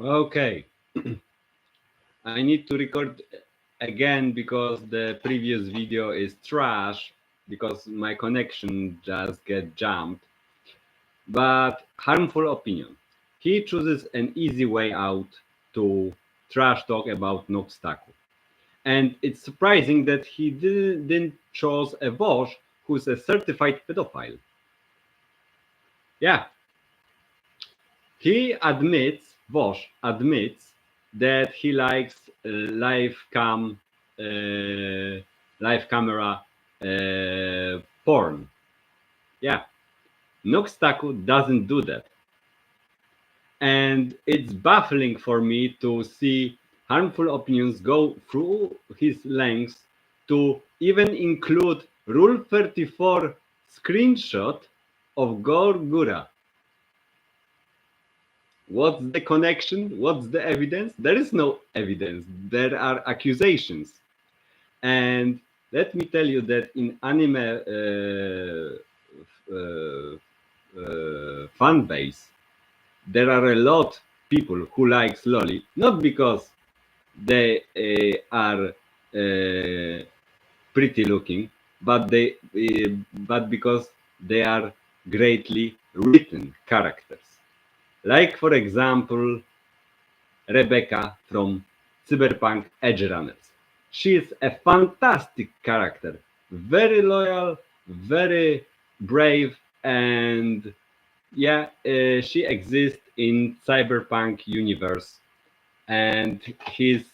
Okay, I need to record again because the previous video is trash because my connection just get jumped. But harmful opinion. He chooses an easy way out to trash talk about Nux Taku. And it's surprising that he didn't choose a Vosh who's a certified pedophile. Yeah, he admits, Vosh admits that he likes uh, live camera porn. Yeah, Nux Taku doesn't do that. And it's baffling for me to see harmful opinions go through his lengths to even include Rule 34 screenshot of Gorgura. What's the connection? What's the evidence? There is no evidence. There are accusations. And let me tell you that in anime fan base, there are a lot people who likes loli, not because they are pretty looking, but because they are greatly written characters. Like for example, Rebecca from Cyberpunk Edge Runners. She is a fantastic character, very loyal, very brave, and yeah, she exists in Cyberpunk universe, and he's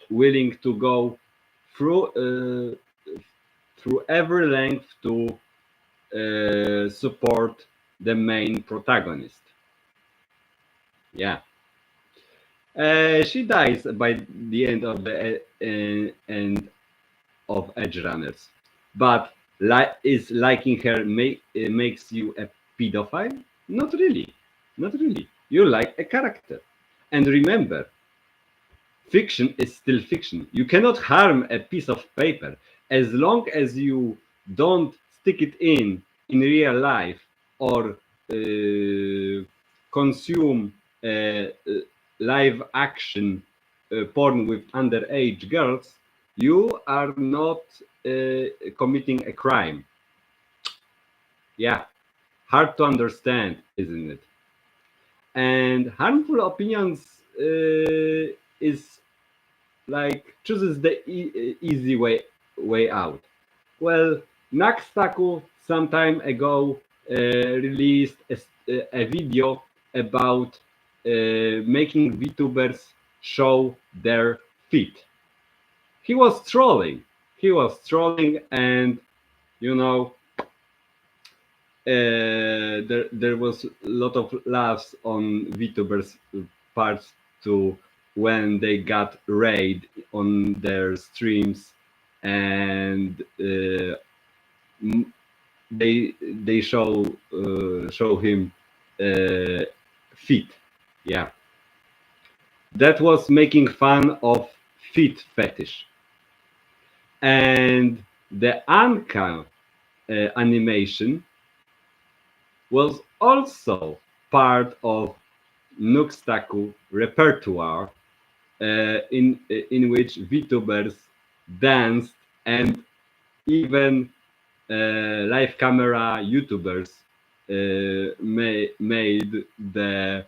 willing to go through through every length to support the main protagonist. Yeah. She dies by the end of Edge Runners, but is liking her makes you a pedophile? Not really, not really. You like a character, and remember, fiction is still fiction. You cannot harm a piece of paper as long as you don't stick it in real life or consume live action porn with underage girls. You are not committing a crime. Yeah, hard to understand, isn't it? And harmful opinions is like chooses the easy way out. Well, Nux Taku some time ago released a video about making VTubers show their feet. He was trolling. He was trolling, and you know, there was a lot of laughs on VTubers' parts too when they got raid on their streams, and they show him feet. Yeah, that was making fun of feet fetish, and the Anka animation was also part of Nux Taku repertoire, in which VTubers danced, and even live camera YouTubers made the,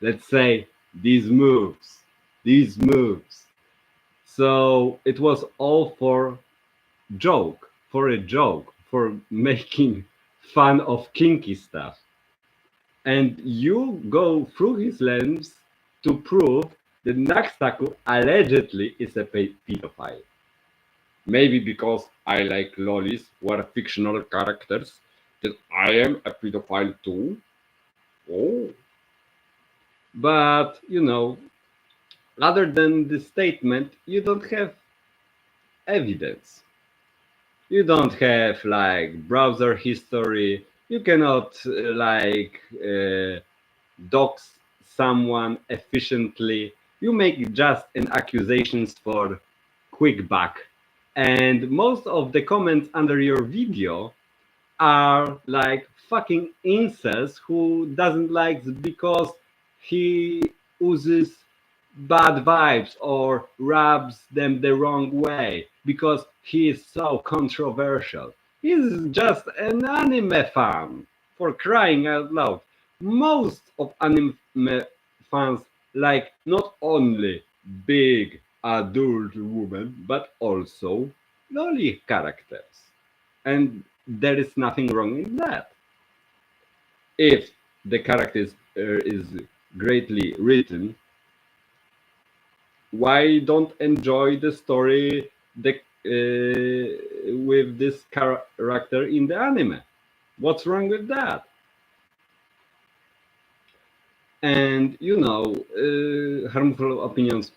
let's say, these moves. So it was all for a joke, for making fun of kinky stuff. And you go through his lens to prove that Nux Taku allegedly is a pedophile. Maybe because I like lolis who are fictional characters, that I am a pedophile too. Oh. But, other than this statement, you don't have evidence. You don't have like browser history. You cannot dox someone efficiently. You make just an accusations for quick buck. And most of the comments under your video are like fucking incels who doesn't like because he oozes bad vibes or rubs them the wrong way because he is so controversial. He's just an anime fan, for crying out loud. Most of anime fans like not only big adult women but also lolly characters. And there is nothing wrong in that. If the character is greatly written, why don't enjoy the story with this character in the anime? What's wrong with that? And harmful opinions.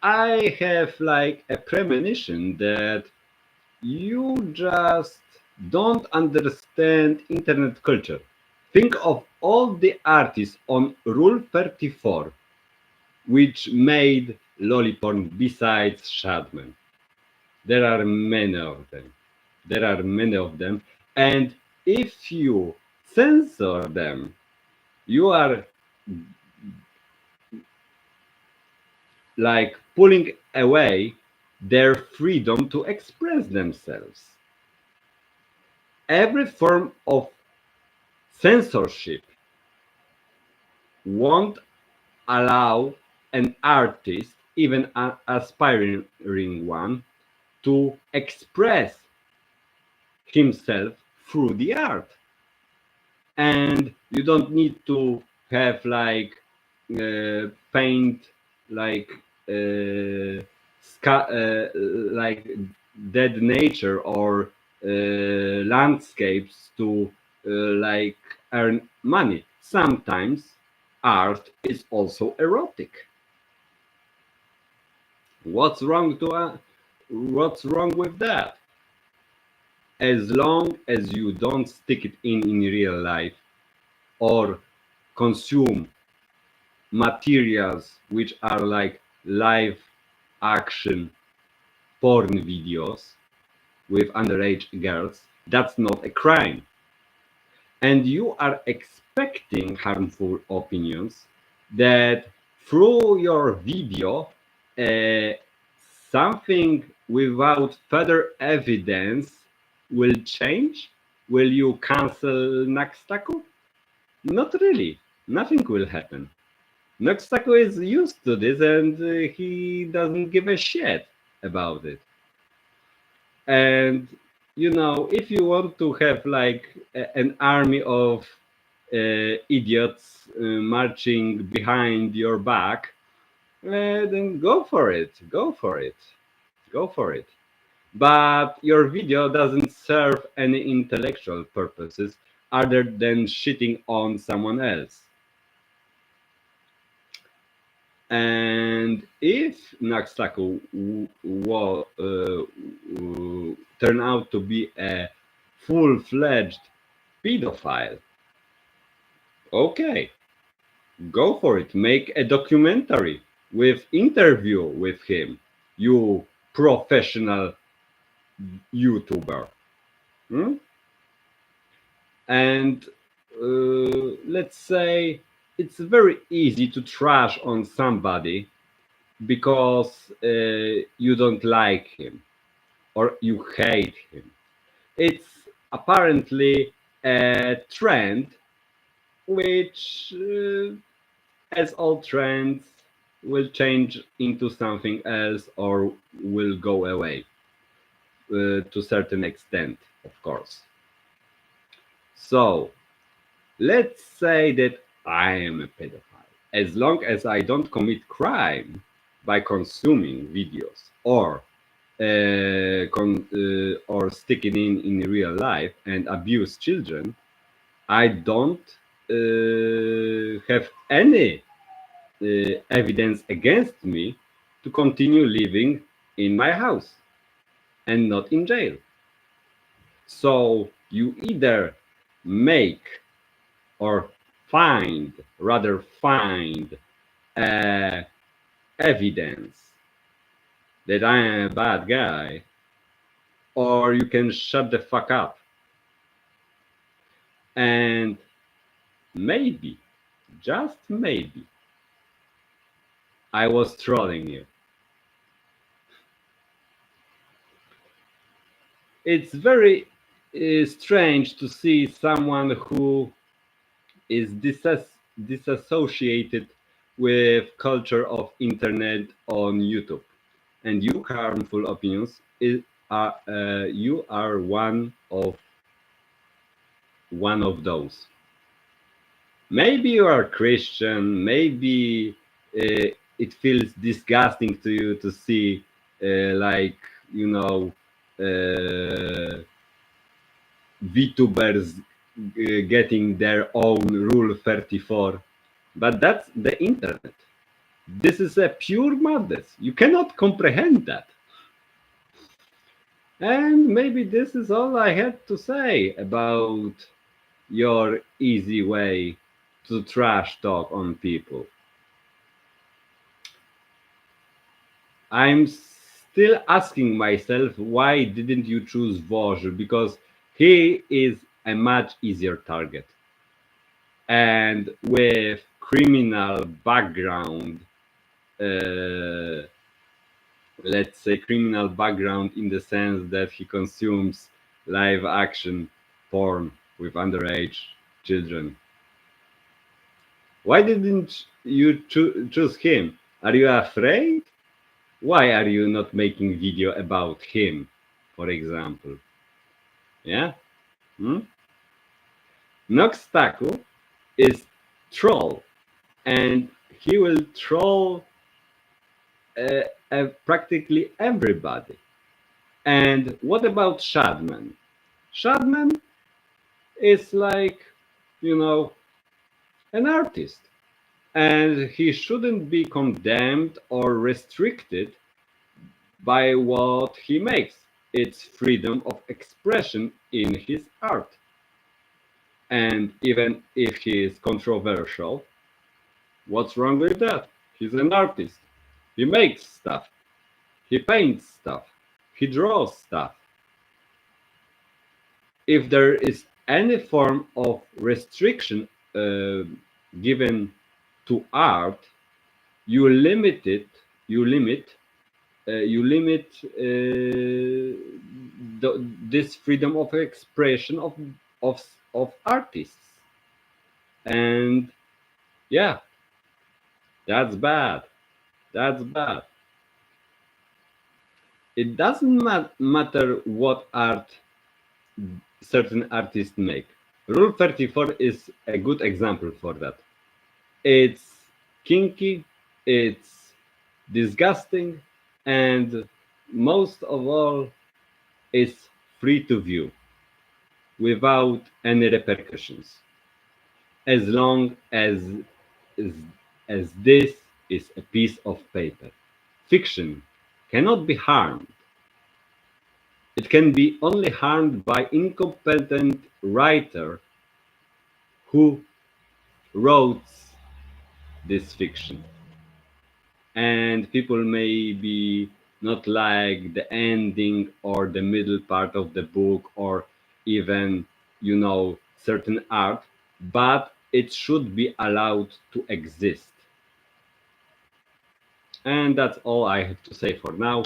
I have like a premonition that you just don't understand internet culture. Think of all the artists on Rule 34 which made Lolliporn besides Shadman. There are many of them. There are many of them. And if you censor them, you are like pulling away their freedom to express themselves. Every form of censorship won't allow an artist, even an aspiring one, to express himself through the art. And you don't need to have like paint like like dead nature or landscapes to like earn money. Sometimes art is also erotic. What's wrong what's wrong with that? As long as you don't stick it in real life or consume materials which are like live action porn videos with underage girls, that's not a crime. And you are expecting harmful opinions that through your video uh, something without further evidence will change? Will you cancel Nux Taku? Not really. Nothing will happen. Nux Taku is used to this and he doesn't give a shit about it. And if you want to have like an army of idiots marching behind your back, then go for it. Go for it. Go for it. But your video doesn't serve any intellectual purposes other than shitting on someone else. And if Nux Taku turn out to be a full-fledged pedophile, okay, go for it. Make a documentary with interview with him, you professional YouTuber. Hmm? And let's say it's very easy to trash on somebody because you don't like him or you hate him. It's apparently a trend which, as all trends, will change into something else or will go away to a certain extent, of course. So let's say that I am a pedophile. As long as I don't commit crime by consuming videos or sticking in real life and abuse children, I don't have any evidence against me to continue living in my house and not in jail. So you either make or rather find evidence that I am a bad guy, or you can shut the fuck up. And maybe, just maybe, I was trolling you. It's very strange to see someone who is disassociated with culture of internet on YouTube. And you, Harmful Opinions, you are one of those. Maybe you are Christian. Maybe it feels disgusting to you to see, like you know, uh, VTubers getting their own Rule 34. But that's the internet. This is a pure madness. You cannot comprehend that. And maybe this is all I had to say about your easy way to trash talk on people. I'm still asking myself, why didn't you choose Woj? Because he is a much easier target. And with criminal background, uh, let's say criminal background in the sense that he consumes live action porn with underage children. Why didn't you choose him? Are you afraid? Why are you not making video about him, for example? Yeah? Hmm? Nux Taku is troll, and he will troll practically everybody. And what about Shadman? Shadman is like, you know, an artist, and he shouldn't be condemned or restricted by what he makes. It's freedom of expression in his art. And even if he is controversial, what's wrong with that? He's an artist. He makes stuff. He paints stuff. He draws stuff. If there is any form of restriction given to art, you limit it. You limit this freedom of expression of of artists, and yeah, that's bad. That's bad. It doesn't matter what art certain artists make. Rule 34 is a good example for that. It's kinky, it's disgusting, and most of all, it's free to view without any repercussions, as long as, as this is a piece of paper. Fiction cannot be harmed. It can be only harmed by incompetent writer who wrote this fiction. And people maybe not like the ending or the middle part of the book or even certain art, but it should be allowed to exist. And that's all I have to say for now.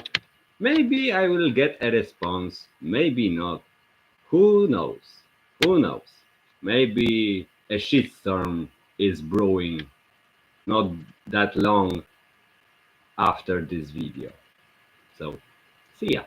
Maybe I will get a response, maybe not. Who knows? Who knows? Maybe a shitstorm is brewing not that long after this video. So, see ya.